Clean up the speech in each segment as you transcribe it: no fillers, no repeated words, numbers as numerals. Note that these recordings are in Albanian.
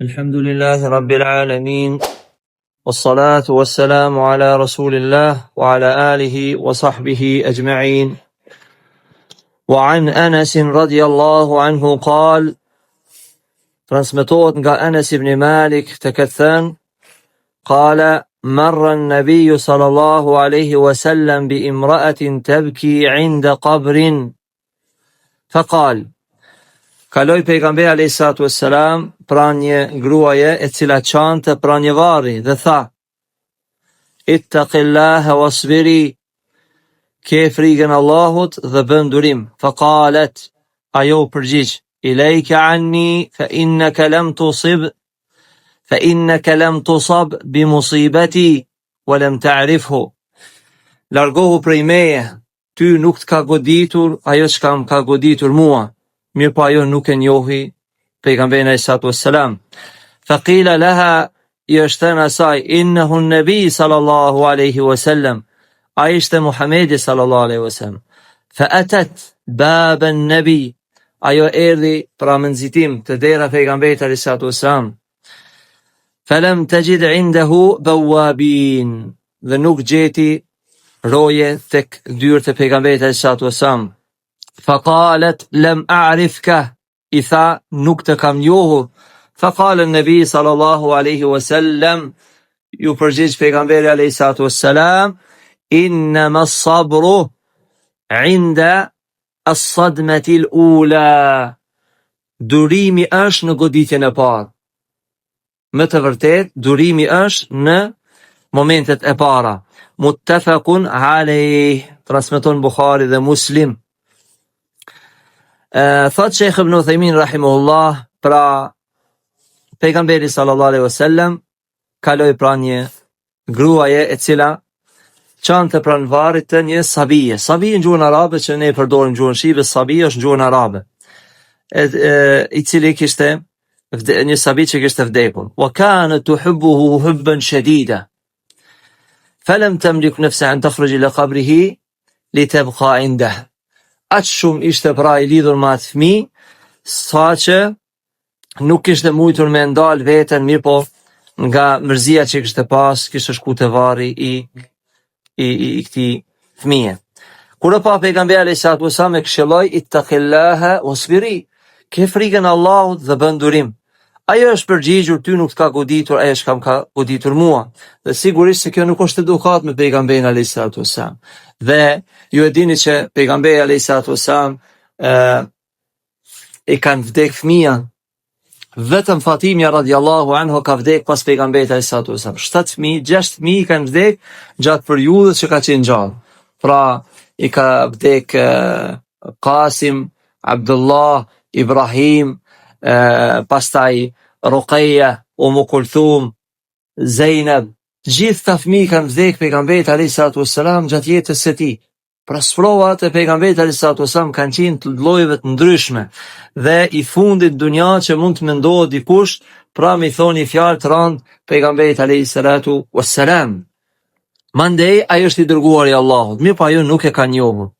الحمد لله رب العالمين والصلاة والسلام على رسول الله وعلى آله وصحبه أجمعين. وعن أنس رضي الله عنه قال: transmetohet nga Anas ibn Malik të këtë thënë, قال: مر النبي صلى الله عليه وسلم بامرأة تبكي عند قبر فقال: kaloi pejgamberi alayhi salatu wassalam pra një gruaje e cila qante pra një varri dhe tha: ittaqillaha wasbiri, ke frikën Allahut dhe bën durim. Faqalet, ajo përgjigj: ilayka anni fa innaka lam tusab bi musibati wa lam ta'rifhu. Largohu prej meje, ty nuk të ka goditur ajo çka më ka goditur mua. Mirë po ajo nuk e njohi pejgamberin alayhi salatu wassalam. Faqila laha, i është thënë asaj: innahu an-nabi sallallahu alaihi wasallam, ai ishte Muhamedi sallallahu alaihi wasallam. Fa'atat bab an-nabi, ajo erdhi pra me nxitim te dera pejgamberit alayhi salatu wassalam. Falam tajid indahu bawabin, dhe nuk gjeti roje tek dyert e pejgamberit alayhi salatu wassalam. Faqalet lam a'rifka, i tha nuk të kam njohur. Faqala an-nabi sallallahu alaihi wasallam, ju përgjigj pejgamberi alayhi salatu wassalam: innama as-sabru 'inda as-sadmati al-ula, durimi është në goditjen e parë. Me të vërtet, durimi është në momentet e para. Muttafaqun alayh, transmeton Buhari dhe Muslim. Thot Sheikh Ibn Uthaymin rahimahullah, pra pejgamberi sallallahu alaihi wasallam kaloi pra një gruaje e cila qante pranë varrit të një sabije. Sabije në gjuhën arabe, që ne përdorim në gjuhën shqipe, sabije është në gjuhën arabe. I cili kishte një sabi që kishte vdekur. Wa kanat tuhibbuhu hubban shadida. Falam tamlik nafsaha an takhruj ila qabrihi litabqa indahu. Aq shumë ishte pra i lidhur me atë fëmijë, saqë nuk kishte mujtur me ndal veten, mirë po nga mërzia që kishte pas, kishte shku te varri i këtij fëmije. Kur e pa pejgamberi alayhi salatu wasallam e këshilloi: ittaqillaha wasbiri, ke frikën Allahut dhe bën durim. Ajo është përgjigjur: ty nuk të ka goditur ajo që ka goditur mua. Dhe sigurisht se kjo nuk është edukat me pejgamberin alayhi salatu wasallam. Dhe ju e dini që pejgamberi alayhi salatu wasallam i kanë vdek fëmija. Vetëm Fatimja radiallahu anhu ka vdek pas pejgamberit alayhi salatu wasallam. 7 fëmijë, 6 fëmijë kanë vdek gjatë periudhës që ka qenë gjallë. Pra i ka vdek Qasim, Abdullah, Ibrahim, pastaj Ruqayya, Umm Kulthum, Zainab. Gjithë ta fëmijë kanë vdek pejgamberit alayhi salatu wassalam gjatë jetës së tij. Pra sprovat e pejgamberit alayhi salatu wassalam kanë qenë të llojeve të ndryshme. Dhe i fundit dunja që mund të mendohet dikush, pra me i thoni fjalë të rëndë pejgamberit alayhi salatu wassalam. Mandej ai është i dërguari i Allahut, mirë po ajo nuk e ka njohur.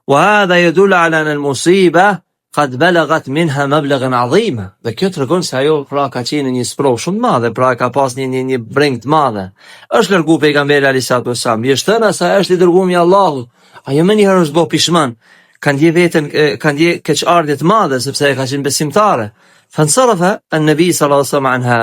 Wa hadha yadullu ala an al-musiba qad balagat minha mablaghan 'azima. Dhe kjo tregon se ajo pra ka qenë një sprov shumë të madhe, pra ka pas një breng të madhe. Është largu pejgamberi alayhi salatu wassalam, është thënë se ai është i dërguar i Allahut. Ajo më një herë është bë pishman, ka ndje veten, ka ndje keqardhje të madhe sepse ai ka qenë besimtare. Fansarafa an-nabi sallallahu alaihi wasallam anha.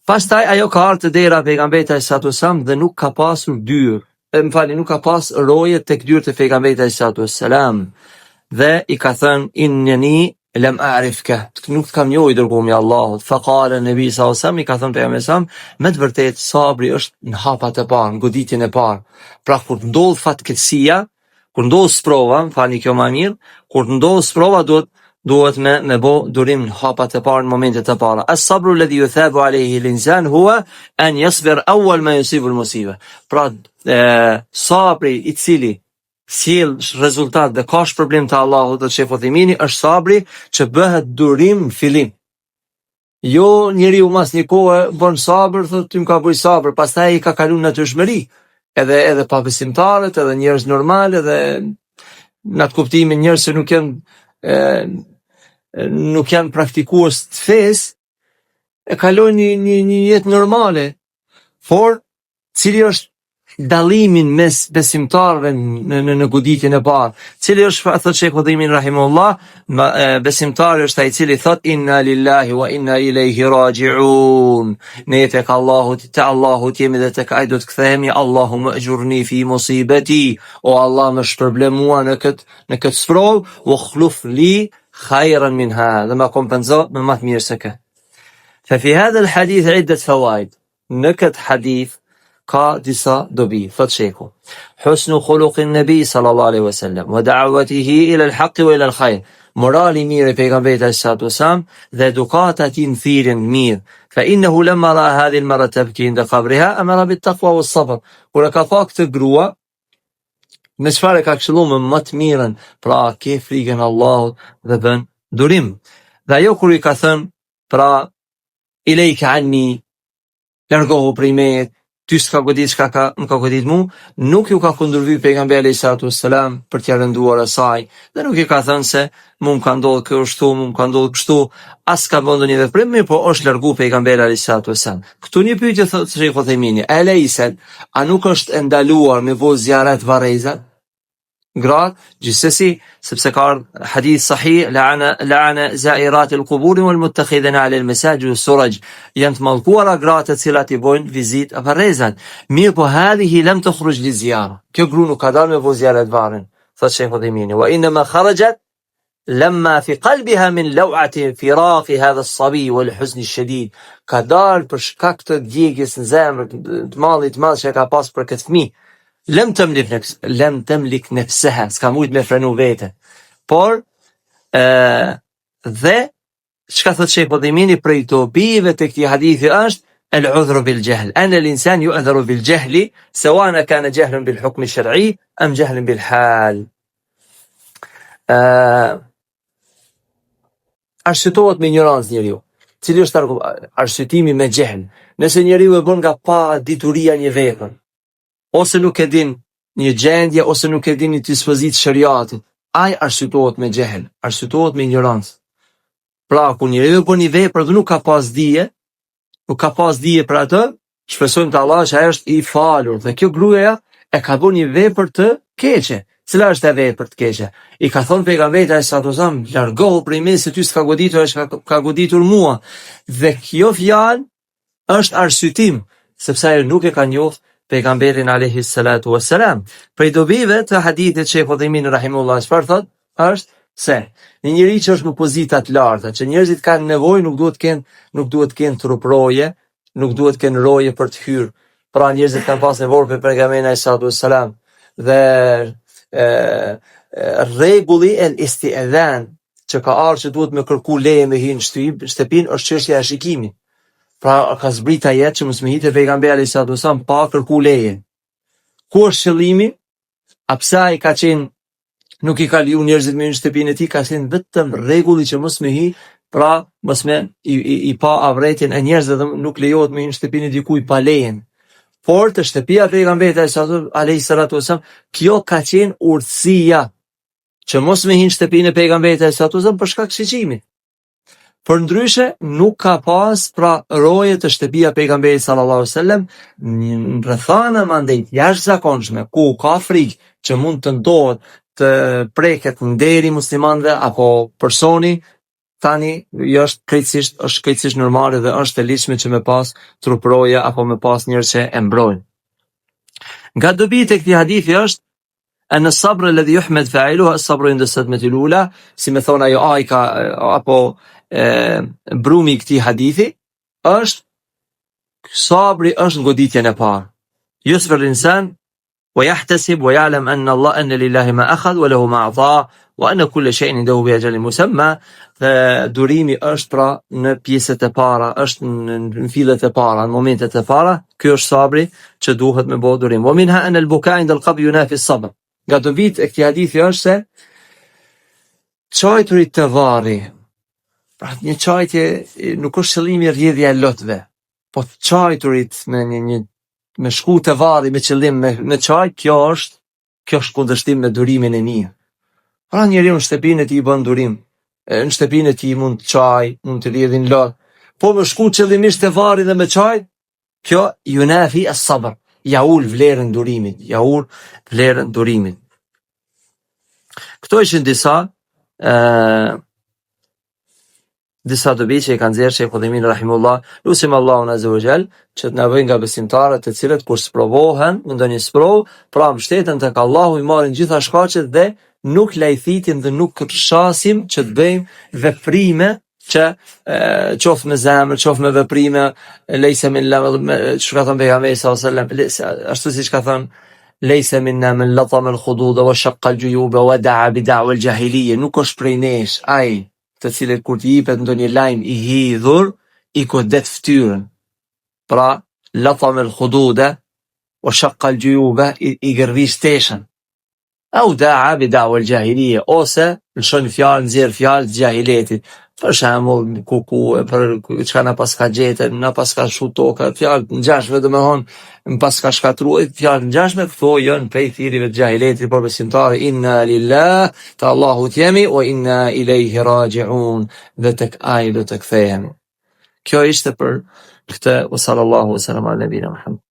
Pastaj ajo ka ardhur te dera pejgamberit alayhi salatu wassalam dhe nuk ka pasur dyrë. Nuk ka pas roje tek dyert e pejgamberit alayhi salatu wassalam. Dhe i ka thënë: inneni lam a'rifka, nuk të kam njohur i dërguari i Allahut. Faqala an-nabi sallallahu alaihi wasallam, i ka thënë pejgamberi sallallahu alaihi wasallam: me të vërtetë sabri është në hapat e parë, në goditjen e parë. Pra kur ndodh fatkeqësia, kur ndodh sprova, falni kjo më mirë, kur ndodh sprova duhet me bë durim në hapat e parë, në momentet e para. As-sabru alladhi yuthabu alayhi al-insan huwa an yasbir awwal ma yusibu al-musiba. Pra sabri i cili sjell rezultat dhe ka shpërblim të Allahut dhe Sheikh Uthimini, është sabri që bëhet durim në fillim. Jo njeriu mas një kohë bën sabër, thotë ty më ka bëj sabër, pastaj i ka kaluar në natyrshmëri. Edhe pa besimtarët, edhe njerëz normal, edhe në atë kuptimin njerëz që nuk janë nuk janë praktikues të fesë, e kalojnë një jetë normale. Por cili është dallimin mes besimtarëve në goditjen e parë? Cili është, thot Sheikh Udhaymin rahimahullah, besimtari është ai i cili thot inna lillahi wa inna ilayhi raji'un. Ne tek Allahu jemi dhe tek ai do të kthehemi. Allahumma ajurni fi musibati, o Allah më shpërblet mua në këtë sprovë, wa khluf li khayran minha, dhe më kompenzo me më të mirë se kë. ففي هذا الحديث عدة فوائد. نكت حديث ka disa dobi. Thot sheku: husnu khuluqi nabi sallallahu alaihi wasallam wa da'watihi ila al-haqq wa ila al-khair. Morali mirë e pejgamberit sallallahu alaihi wasallam dhe edukata e tij në thirrjen mirë. Fa innahu lamma ra'a hadhihi al-mar'a tabki inda qabriha amara bit-taqwa was-sabr. Kur ka pa këtë grua, me çfarë ka këshilluar më të mirën, pra ke frikën Allahut dhe bën durim. Dhe ajo kur i ka thënë, pra ilejka anni, largohu prej meje, ty s'ka godit çka më ka godit mu, nuk ju ka kundërvy pejgamberi alayhis salatu wassalam për t'ia rënduar asaj, dhe nuk i ka thënë se mu më ka ndodhur kështu, mu më ka ndodhur kështu, as ka bën ndonjë veprim, mirë, po është largu pejgamberi alayhis salatu wassalam. Këtu një pyetje thotë Sheikh Uthaymini, a nuk është ndaluar me vo ziarat varrezat? Gratë, gjithsesi, sepse ka hadith sahih, la'ana zairat al-qubur wal muttakhidina 'ala al-masajid was-suraj, janë të mallkuara gratë të cilat i bojnë vizitë varrezat. Mirë, po hadhihi lam tukhruj li ziyara. Kjo grua nuk ka dalë me vo ziarat varrin, thotë Sheikh Udhaymini, wa inma kharajat lamma fi qalbiha min law'ati firaqi hadha as-sabi wal huzn ash-shadid. Ka dalë për shkak të djegjes në zemër të madh që ka pas për këtë fëmijë. Lem temlik nefseha, s'ka mujt me frenu vete. Por, dhe, çka thot Sheikh Udhaymini prej dobive të këtij hadithi është el-udhru bil jahl. Ana al-insan yu'dharu bil jahli, sawa kana jahlan bil hukm ash-shar'i am jahlan bil hal. Arsyetohet me ignorancë njeriu. Cili është arsyetimi me jahl? Nëse njeriu e bën nga pa dituria një vepër, ose nuk e din një gjendje, ose nuk e din një dispozitë shariatit, ai arsyetohet me jahl, arsyetohet me ignorancë. Pra, kur njeriu bën një vepër dhe nuk ka pas dije për atë, shpresojmë te Allah që ai është i falur. Dhe kjo gruaja e ka bën një vepër të keqe. Cila është e vepër të keqe? I ka thonë pejgamberi sallallahu alaihi wasallam, largohu prej meje se ty s'ka goditur, ka goditur mua. Dhe kjo fjalë është arsyetim, sepse ai nuk e ka njohur pejgamberin alayhi salatu wassalam. Prej dobive të hadithit Sheikh Udhaymini rahimahullah çfarë thot? Është se një njeri që është në pozita të larta, që njerëzit kanë nevojë, nuk duhet të kenë truproje, nuk duhet të kenë roje për të hyrë. Pra njerëzit kanë pas nevojë për pejgamberin alayhi salatu wassalam. Dhe rregulli el-isti'dhan që ka ardhur që duhet me kërku leje me hyrë në shtëpinë është çështja e shikimit. Pra ka zbrita jetë që mos me hitë pejgamberi alayhis salatu wassalam pa kërku leje. Ku është qëllimi? A pse ai ka qenë nuk i ka leju njerëzit me në shtëpinë e tij, ka qenë vetëm rregulli që mos me hi, pra mos me i pa avretjen e njerëzve, dhe nuk lejohet me në shtëpinë e dikujt pa lejen. Por të shtëpia e pejgamberit alayhis salatu wassalam, kjo ka qenë urtësia që mos me hi në shtëpinë e pejgamberit alayhis salatu wassalam për shkak shqicimit. Për ndryshe, nuk ka pas pra roje të shtëpia pejgamberit sallallahu alaihi wasallam në rrethana mandej jashtëzakonshme, ku ka frikë që mund të ndodhet të preket nderi muslimanëve apo personi, tani është krejtësisht normale dhe është e lishme që me pas truproje apo me pas njerëz që e mbrojnë. Nga dobit e këtij hadithi është أن الصبر الذي يحمد فاعله الصبر عند الصدمة الأولى، si me thonë ajo ajka apo brumi i këtij hadithi, është sabri është goditjen e parë. Yusbir al-insan wa yahtasib wa ya'lam anna lillahi ma akhadha wa lahu ma a'ta wa anna kulla shay'in indahu bi ajalin musamma. Durimi është pra në pjesët e para, është në fillet e para, në momentet e para. Ky është sabri që duhet me bëu durim. Wa minha anna al-buka 'inda al-qabr yunafi as-sabr. Nga dobit e këtij hadithi është se çajturit të varri, pra një çajtje nuk është qëllimi rrjedhja e lotëve, po çajturit me shku të varri me qëllim me çaj, kjo është kundërshtim me durimin e mirë. Pra njeriu në shtëpinë e tij bën durim, në shtëpinë e tij mund të çaj, mund të lidhin lot. Po më shku qëllimisht te varri dhe me çaj, kjo yunafi as-sabr, ja ul vlerën durimit, ja ul vlerën durimit. Këto ishin disa dobi që i kanë nxjerrë Sheikh Uthaymeen rahimullah, lutim Allahun azza wa jall që të na bëjë nga besimtarët të cilët kur sprovohen në ndonjë sprovë, pra mbështeten tek Allahu, i marrin gjitha shkaqet dhe nuk lajthitim dhe nuk shasim që të bëjmë veprime që qoftë me zemër, qoftë me veprime, lejse min që ka thënë pejgamberi sallallahu alaihi wasallam, ashtu siç ka thënë lejse minna men latama al-khududa wa shaqqa al-juyuba wa da'a bi da'wa al-jahiliyya, nuk është prej nesh ai të cilët kur t'i jepet ndonjë lajm i hidhur, i godet ftyrën. Pra, latama al-khududa wa shaqqa al-juyuba, i gërvish teshën. Au da'a bi da'wa al-jahiliyya, ose lëshon fjalë, nxjerr fjalë të jahiletit. Për shembull, kuku, për çka na paska gjetën, na paska shu toka, fjalë të ngjashme domethënë, më paska shkatruar, fjalë të ngjashme, këto janë prej thirrjeve të jahiletit, por besimtari inna lillah, ta Allahu jemi wa inna ilayhi raji'un, dhe tek ai do të kthehemi. Kjo ishte për këtë, sallallahu alaihi wasallam ala nabina Muhammad.